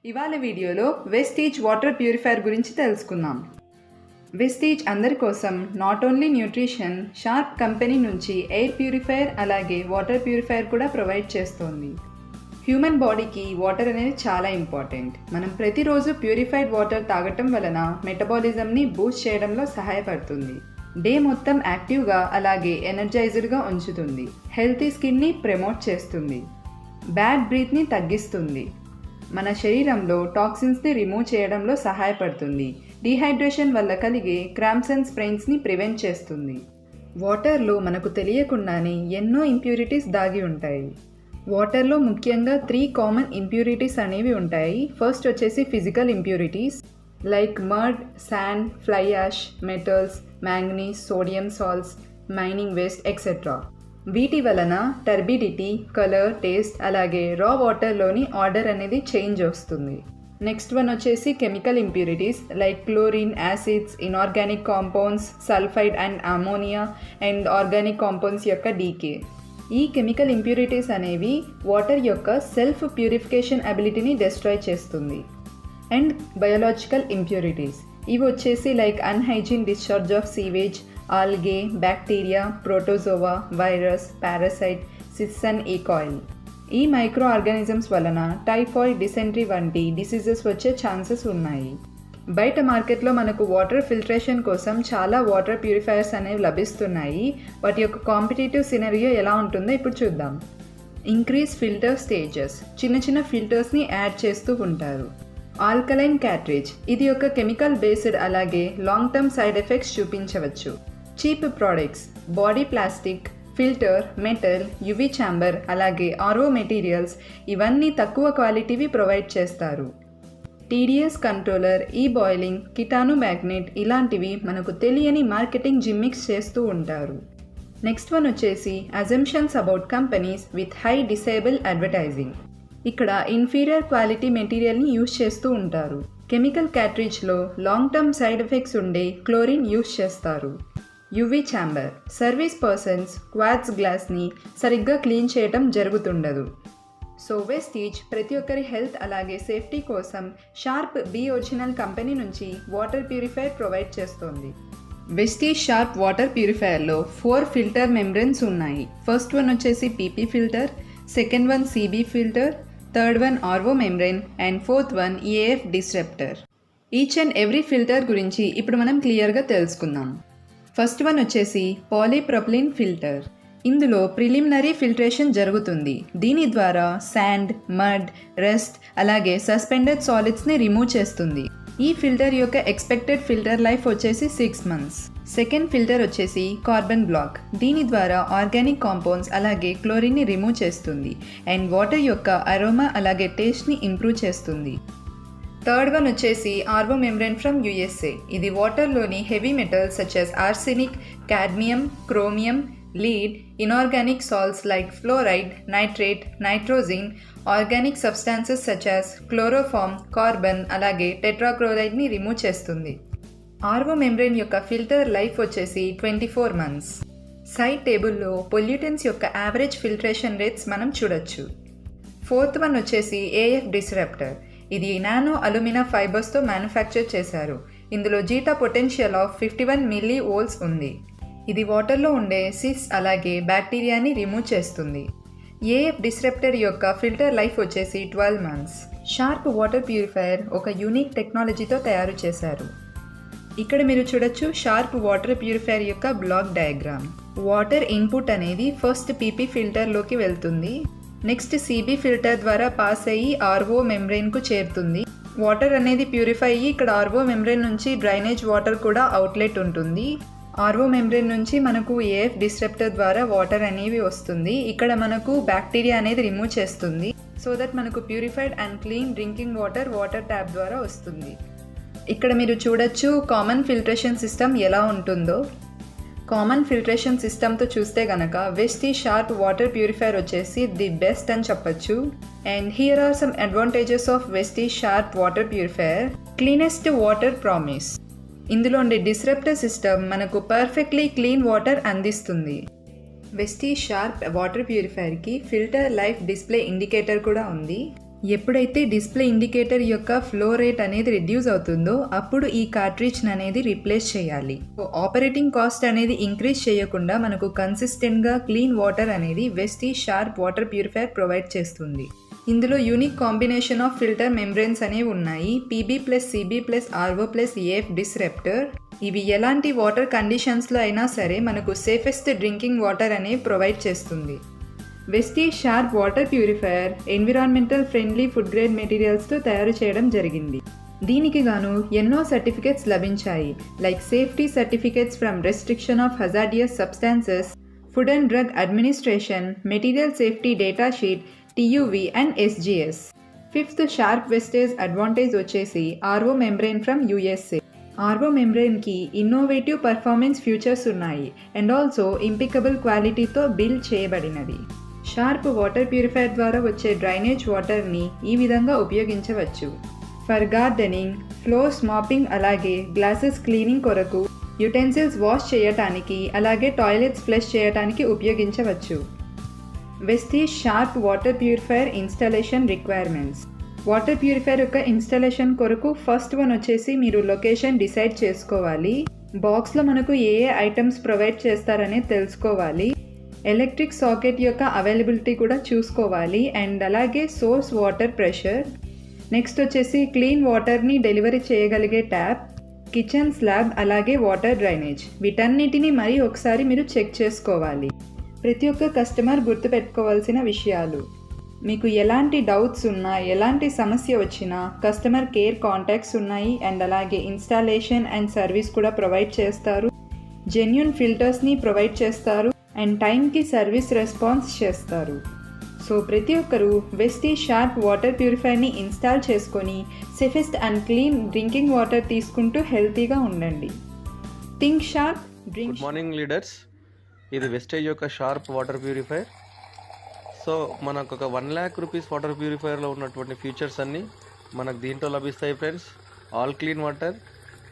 ఇవాళ వీడియోలో Vestige water purifier గురించి తెలుసుకుందాం. వెస్టీజ్ అందరి కోసం not only nutrition, sharp company నుంచి ఎయిర్ ప్యూరిఫైయర్ అలాగే వాటర్ ప్యూరిఫైయర్ కూడా ప్రొవైడ్ చేస్తోంది. హ్యూమన్ బాడీకి వాటర్ అనేది చాలా ఇంపార్టెంట్. మనం ప్రతిరోజు ప్యూరిఫైడ్ వాటర్ తాగటం వలన మెటబాలిజంని బూస్ట్ చేయడంలో సహాయపడుతుంది. డే మొత్తం యాక్టివ్గా అలాగే ఎనర్జైజ్డ్గా ఉంచుతుంది. హెల్తీ స్కిన్ని ప్రమోట్ చేస్తుంది. బ్యాడ్ బ్రీత్ని తగ్గిస్తుంది. మన శరీరంలో టాక్సిన్స్ని రిమూవ్ చేయడంలో సహాయపడుతుంది. డీహైడ్రేషన్ వల్ల కలిగే క్రాంప్స్ అండ్ స్ప్రెయిన్స్ని ప్రివెంట్ చేస్తుంది. వాటర్లో మనకు తెలియకుండానే ఎన్నో ఇంప్యూరిటీస్ దాగి ఉంటాయి. వాటర్లో ముఖ్యంగా 3 కామన్ ఇంప్యూరిటీస్ అనేవి ఉంటాయి. ఫస్ట్ వచ్చేసి physical impurities like mud, sand, fly ash, metals, manganese, sodium salts, mining waste etcetera. వీటి వలన టర్బిడిటీ, కలర్, టేస్ట్ అలాగే రా వాటర్లోని ఆర్డర్ అనేది చేంజ్ వస్తుంది. నెక్స్ట్ వన్ వచ్చేసి chemical impurities like chlorine, acids, inorganic compounds, sulphide and ammonia and organic compounds యొక్క decay. ఈ chemical impurities అనేవి వాటర్ యొక్క సెల్ఫ్ ప్యూరిఫికేషన్ అబిలిటీని డిస్ట్రాయ్ చేస్తుంది. అండ్ బయోలాజికల్ ఇంప్యూరిటీస్ ఇవి వచ్చేసి like unhygienic discharge of sewage, algae, bacteria, protozoa, virus, parasite, సిస్సన్, E coli. ఈ మైక్రో ఆర్గానిజమ్స్ వలన టైఫాయిడ్, డిసెంట్రీ వంటి డిసీజెస్ వచ్చే ఛాన్సెస్ ఉన్నాయి. బయట మార్కెట్లో మనకు వాటర్ ఫిల్ట్రేషన్ కోసం చాలా వాటర్ ప్యూరిఫైయర్స్ అనేవి లభిస్తున్నాయి. వాటి యొక్క కాంపిటేటివ్ సినరియో ఎలా ఉంటుందో ఇప్పుడు చూద్దాం. ఇంక్రీజ్ ఫిల్టర్ స్టేజెస్, చిన్న చిన్న ఫిల్టర్స్ని యాడ్ చేస్తూ ఉంటారు. ఆల్కలైన్ క్యాట్రేజ్ ఇది ఒక కెమికల్ బేస్డ్ అలాగే లాంగ్ టర్మ్ సైడ్ ఎఫెక్ట్స్ చూపించవచ్చు. Cheap products, body plastic, filter, metal, UV chamber అలాగే ఆర్ఓ మెటీరియల్స్ ఇవన్నీ తక్కువ క్వాలిటీవి ప్రొవైడ్ చేస్తారు. టీడీఎస్ కంట్రోలర్, ఈ బాయిలింగ్, కిటాను మ్యాగ్నెట్ ఇలాంటివి మనకు తెలియని మార్కెటింగ్ జిమ్మిక్స్ చేస్తూ ఉంటారు. నెక్స్ట్ వన్ వచ్చేసి assumptions about companies with high disable advertising. ఇక్కడ ఇన్ఫీరియర్ క్వాలిటీ మెటీరియల్ని యూజ్ చేస్తూ ఉంటారు. కెమికల్ క్యాట్రిజ్లో లాంగ్ టర్మ్ సైడ్ ఎఫెక్ట్స్ ఉండే క్లోరిన్ యూజ్ చేస్తారు. UV chamber, service persons quartz గ్లాస్ని సరిగ్గా క్లీన్ చేయటం జరుగుతుండదు. సో వెస్టీజ్ ప్రతి ఒక్కరి హెల్త్ అలాగే సేఫ్టీ కోసం షార్ప్ బి ఒరిజినల్ కంపెనీ నుంచి వాటర్ ప్యూరిఫైయర్ ప్రొవైడ్ చేస్తోంది. వెస్టీజ్ షార్ప్ వాటర్ ప్యూరిఫైయర్లో 4 ఫిల్టర్ మెంబ్రెన్స్ ఉన్నాయి. ఫస్ట్ వన్ వచ్చేసి PP filter, second one CB filter, third one RO membrane and fourth one AF disruptor. Each and every filter గురించి ఇప్పుడు మనం క్లియర్గా తెలుసుకుందాం. ఫస్ట్ వన్ వచ్చేసి పాలీప్రొపిలీన్ ఫిల్టర్. ఇందులో ప్రిలిమినరీ ఫిల్ట్రేషన్ జరుగుతుంది. దీని ద్వారా శాండ్, మడ్, రస్ట్ అలాగే సస్పెండెడ్ సాలిడ్స్ని రిమూవ్ చేస్తుంది. ఈ ఫిల్టర్ యొక్క ఎక్స్పెక్టెడ్ ఫిల్టర్ లైఫ్ వచ్చేసి 6 months. సెకండ్ ఫిల్టర్ వచ్చేసి కార్బన్ బ్లాక్. దీని ద్వారా ఆర్గానిక్ కాంపౌండ్స్ అలాగే క్లోరిన్ని రిమూవ్ చేస్తుంది అండ్ వాటర్ యొక్క అరోమా అలాగే టేస్ట్ని ఇంప్రూవ్ చేస్తుంది. థర్డ్ వన్ వచ్చేసి ఆర్వో మెంబ్రెన్ ఫ్రమ్ యూఎస్ఏ. ఇది వాటర్లోని heavy metals such as arsenic, cadmium, chromium, lead, inorganic salts like fluoride, nitrate, nitrogen, organic substances such as chloroform, carbon అలాగే టెట్రాక్లోరైడ్ని రిమూవ్ చేస్తుంది. ఆర్వో మెంబ్రెన్ యొక్క ఫిల్టర్ లైఫ్ వచ్చేసి 24 months. Side టేబుల్లో pollutants యొక్క average filtration rates మనం చూడొచ్చు. Fourth one వచ్చేసి ఏఎఫ్ డిస్రప్టర్. ఇది నానో అల్యూమినా ఫైబర్స్తో మ్యానుఫ్యాక్చర్ చేశారు. ఇందులో జీటా పొటెన్షియల్ ఆఫ్ 51 millivolts ఉంది. ఇది వాటర్లో ఉండే సిస్ అలాగే బ్యాక్టీరియాని రిమూవ్ చేస్తుంది. ఏఎఫ్ డిస్రప్టర్ యొక్క ఫిల్టర్ లైఫ్ వచ్చేసి 12 months. షార్ప్ వాటర్ ప్యూరిఫైయర్ ఒక యూనిక్ టెక్నాలజీతో తయారు చేశారు. ఇక్కడ మీరు చూడొచ్చు షార్ప్ వాటర్ ప్యూరిఫైయర్ యొక్క బ్లాక్ డయాగ్రామ్. వాటర్ ఇన్పుట్ అనేది ఫస్ట్ పీపీ ఫిల్టర్లోకి వెళ్తుంది. నెక్స్ట్ సిబి ఫిల్టర్ ద్వారా పాస్ అయ్యి ఆర్ఓ మెంబ్రెన్కు చేరుతుంది. వాటర్ అనేది ప్యూరిఫై అయ్యి ఇక్కడ ఆర్ఓ మెంబ్రెన్ నుంచి డ్రైనేజ్ వాటర్ కూడా అవుట్లెట్ ఉంటుంది. ఆర్ఓ మెంబ్రెన్ నుంచి మనకు ఏఎఫ్ డిస్రప్టర్ ద్వారా వాటర్ అనేవి వస్తుంది. ఇక్కడ మనకు బ్యాక్టీరియా అనేది రిమూవ్ చేస్తుంది. సో దట్ మనకు purified and clean drinking water tap ద్వారా వస్తుంది. ఇక్కడ మీరు చూడొచ్చు కామన్ ఫిల్ట్రేషన్ సిస్టమ్ ఎలా ఉంటుందో. కామన్ ఫిల్ట్రేషన్ సిస్టమ్తో చూస్తే గనక వెస్టీజ్ షార్ప్ వాటర్ ప్యూరిఫైయర్ వచ్చేసి ది బెస్ట్ అని చెప్పచ్చు. And here are some advantages of Vestige sharp water purifier. Cleanest water promise. ఇందులో ఉండే డిస్రప్టర్ సిస్టమ్ మనకు పర్ఫెక్ట్లీ క్లీన్ వాటర్ అందిస్తుంది. వెస్టీజ్ షార్ప్ వాటర్ ప్యూరిఫైయర్కి ఫిల్టర్ లైఫ్ డిస్ప్లే ఇండికేటర్ కూడా ఉంది. ఎప్పుడైతే డిస్ప్లే ఇండికేటర్ యొక్క ఫ్లో రేట్ అనేది రిడ్యూస్ అవుతుందో అప్పుడు ఈ కార్ట్రిడ్జ్ అనేది రీప్లేస్ చేయాలి. ఆపరేటింగ్ కాస్ట్ అనేది ఇంక్రీజ్ చేయకుండా మనకు కన్సిస్టెంట్గా క్లీన్ వాటర్ అనేది Vestige sharp water purifier provide చేస్తుంది. ఇందులో unique combination of filter membranes అనేవి ఉన్నాయి. PB+CB+RO+AF disruptor. ఇవి ఎలాంటి వాటర్ కండిషన్స్లో అయినా సరే మనకు సేఫెస్ట్ డ్రింకింగ్ వాటర్ అనేవి ప్రొవైడ్ చేస్తుంది. Vestige sharp water purifier environmental friendly food grade మెటీరియల్స్తో తయారు చేయడం జరిగింది. దీనికి గాను ఎన్నో సర్టిఫికేట్స్ లభించాయి. Like safety certificates from restriction of hazardous substances, food and drug administration, material safety data sheet, TUV and SGS. Fifth sharp Vestige advantage వచ్చేసి RO membrane from USA. RO మెంబ్రెయిన్కి ఇన్నోవేటివ్ పర్ఫార్మెన్స్ ఫ్యూచర్స్ ఉన్నాయి and also impeccable క్వాలిటీతో build చేయబడినది. Sharp water purifier ద్వారా వచ్చే drainage వాటర్ని ఈ విధంగా ఉపయోగించవచ్చు. ఫర్ గార్డెనింగ్, ఫ్లోర్స్ మాపింగ్, అలాగే గ్లాసెస్ క్లీనింగ్ కొరకు, యుటెన్సిల్స్ వాష్ చేయటానికి, అలాగే టాయిలెట్స్ ఫ్లష్ చేయటానికి ఉపయోగించవచ్చు. Vestige sharp water purifier installation requirements. Water purifier యొక్క ఇన్స్టాలేషన్ కొరకు ఫస్ట్ వన్ వచ్చేసి మీరు లొకేషన్ డిసైడ్ చేసుకోవాలి. బాక్స్లో మనకు ఏ ఐటమ్స్ ప్రొవైడ్ చేస్తారనేది తెలుసుకోవాలి. ఎలక్ట్రిక్ సాకెట్ యొక్క అవైలబిలిటీ కూడా చూసుకోవాలి అండ్ అలాగే సోర్స్ వాటర్ ప్రెషర్. నెక్స్ట్ వచ్చేసి క్లీన్ వాటర్ని డెలివరీ చేయగలిగే ట్యాప్, కిచెన్ స్లాబ్, అలాగే వాటర్ డ్రైనేజ్. వీటన్నిటిని మరీ ఒకసారి మీరు చెక్ చేసుకోవాలి. ప్రతి ఒక్క కస్టమర్ గుర్తుపెట్టుకోవాల్సిన విషయాలు. మీకు ఎలాంటి డౌట్స్ ఉన్నా, ఎలాంటి సమస్య వచ్చినా కస్టమర్ కేర్ కాంటాక్ట్స్ ఉన్నాయి అండ్ అలాగే ఇన్స్టాలేషన్ అండ్ సర్వీస్ కూడా ప్రొవైడ్ చేస్తారు. జెన్యూన్ ఫిల్టర్స్ని ప్రొవైడ్ చేస్తారు అండ్ టైంకి సర్వీస్ రెస్పాన్స్ చేస్తారు. సో ప్రతి ఒక్కరూ వెస్టీజ్ షార్ప్ వాటర్ ప్యూరిఫైయర్ని ఇన్స్టాల్ చేసుకొని safest and clean drinking water తీసుకుంటూ హెల్తీగా ఉండండి. Think sharp, drink. Good morning leaders. ఇది వెస్టేజ్ యొక్క షార్ప్ వాటర్ ప్యూరిఫైయర్. సో మనకు ఒక 1 lakh రూపీస్ వాటర్ ప్యూరిఫైయర్లో ఉన్నటువంటి ఫీచర్స్ అన్నీ మనకు దీంట్లో లభిస్తాయి ఫ్రెండ్స్. ఆల్ క్లీన్ వాటర్,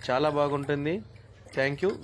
చాలా బాగుంటుంది. Thank you.